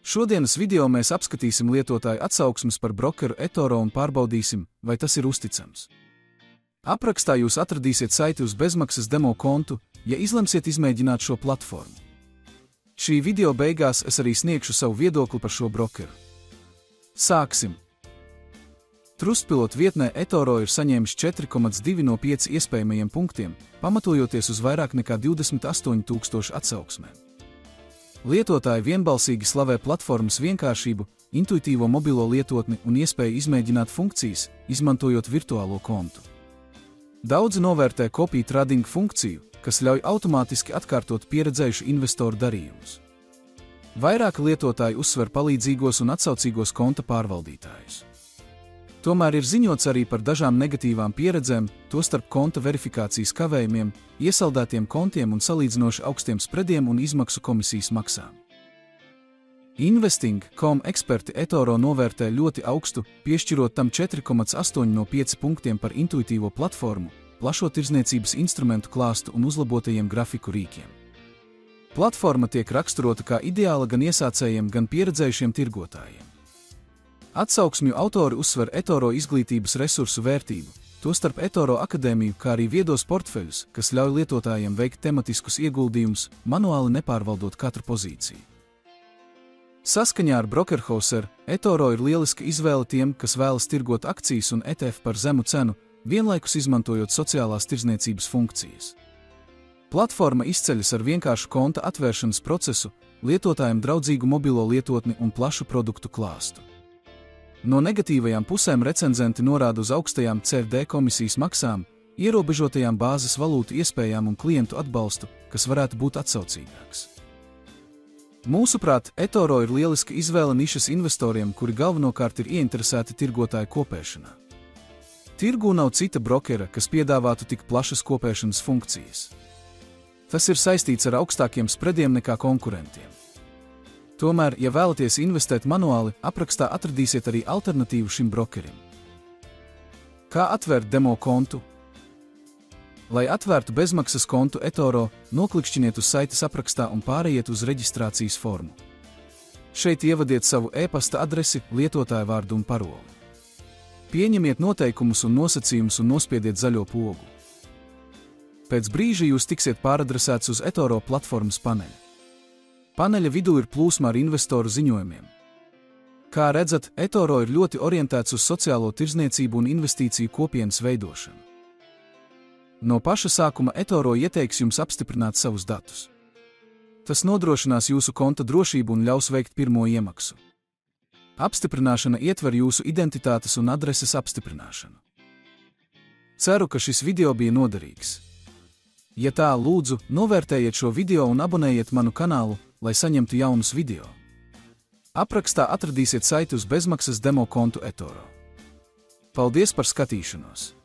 Šodienas video mēs apskatīsim lietotāju atsauksmes par brokeru eToro un pārbaudīsim, vai tas ir uzticams. Aprakstā jūs atradīsiet saiti uz bezmaksas demo kontu, ja izlemsiet izmēģināt šo platformu. Šī video beigās es arī sniegšu savu viedokli par šo brokeru. Sāksim! Trustpilot vietnē eToro ir saņēmis 4,2 no 5 iespējamajiem punktiem, pamatojoties uz vairāk nekā 28,000 atsauksmēm. Lietotāji vienbalsīgi slavē platformas vienkāršību, intuitīvo mobilo lietotni un iespēju izmēģināt funkcijas, izmantojot virtuālo kontu. Daudzi novērtē copy trading funkciju, kas ļauj automātiski atkārtot pieredzējušu investoru darījumus. Vairāki lietotāji uzsver palīdzīgos un atsaucīgos konta pārvaldītājus. Tomēr ir ziņots arī par dažām negatīvām pieredzēm, tostarp konta verifikācijas kavējumiem, iesaldētiem kontiem un salīdzinoši augstiem sprediem un izmaksu komisijas maksām. Investing.com eksperti eToro novērtē ļoti augstu, piešķirot tam 4,8 no 5 punktiem par intuitīvo platformu, plašo tirdzniecības instrumentu klāstu un uzlabotajiem grafiku rīkiem. Platforma tiek raksturota kā ideāla gan iesācējiem, gan pieredzējušiem tirgotājiem. Atsauksmju autori uzsver eToro izglītības resursu vērtību, tostarp eToro akadēmiju, kā arī viedos portfeļus, kas ļauj lietotājiem veikt tematiskus ieguldījumus, manuāli nepārvaldot katru pozīciju. Saskaņā ar Brokerhauser, eToro ir lieliska izvēle tiem, kas vēlas tirgot akcijas un ETF par zemu cenu, vienlaikus izmantojot sociālās tirdzniecības funkcijas. Platforma izceļas ar vienkāršu konta atvēršanas procesu, lietotājiem draudzīgu mobilo lietotni un plašu produktu klāstu. No negatīvajām pusēm recenzenti norāda uz augstajām CFD komisijas maksām, ierobežotajām bāzes valūtu iespējām un klientu atbalstu, kas varētu būt atsaucīgāks. Mūsuprāt, eToro ir lieliska izvēle nišas investoriem, kuri galvenokārt ir ieinteresēti tirgotāju kopēšanā. Tirgū nav cita brokera, kas piedāvātu tik plašas kopēšanas funkcijas. Tas ir saistīts ar augstākiem sprediem nekā konkurentiem. Tomēr, ja vēlaties investēt manuāli, aprakstā atradīsiet arī alternatīvu šim brokerim. Kā atvērt demo kontu? Lai atvērtu bezmaksas kontu eToro, noklikšķiniet uz saites aprakstā un pārejiet uz reģistrācijas formu. Šeit ievadiet savu e-pasta adresi, lietotāja vārdu un paroli. Pieņemiet noteikumus un nosacījumus un nospiediet zaļo pogu. Pēc brīža jūs tiksiet pāradresēts uz eToro platformas paneļa. Paneļa vidū ir plūsma ar investoru ziņojumiem. Kā redzat, eToro ir ļoti orientēts uz sociālo tirdzniecību un investīciju kopienas veidošanu. No paša sākuma eToro ieteiks jums apstiprināt savus datus. Tas nodrošinās jūsu konta drošību un ļaus veikt pirmo iemaksu. Apstiprināšana ietver jūsu identitātes un adreses apstiprināšanu. Ceru, ka šis video bija noderīgs. Ja tā, lūdzu, novērtējiet šo video un abonējiet manu kanālu, lai saņemtu jaunus video. Aprakstā atradīsiet saiti uz bezmaksas demo kontu eToro. Paldies par skatīšanos!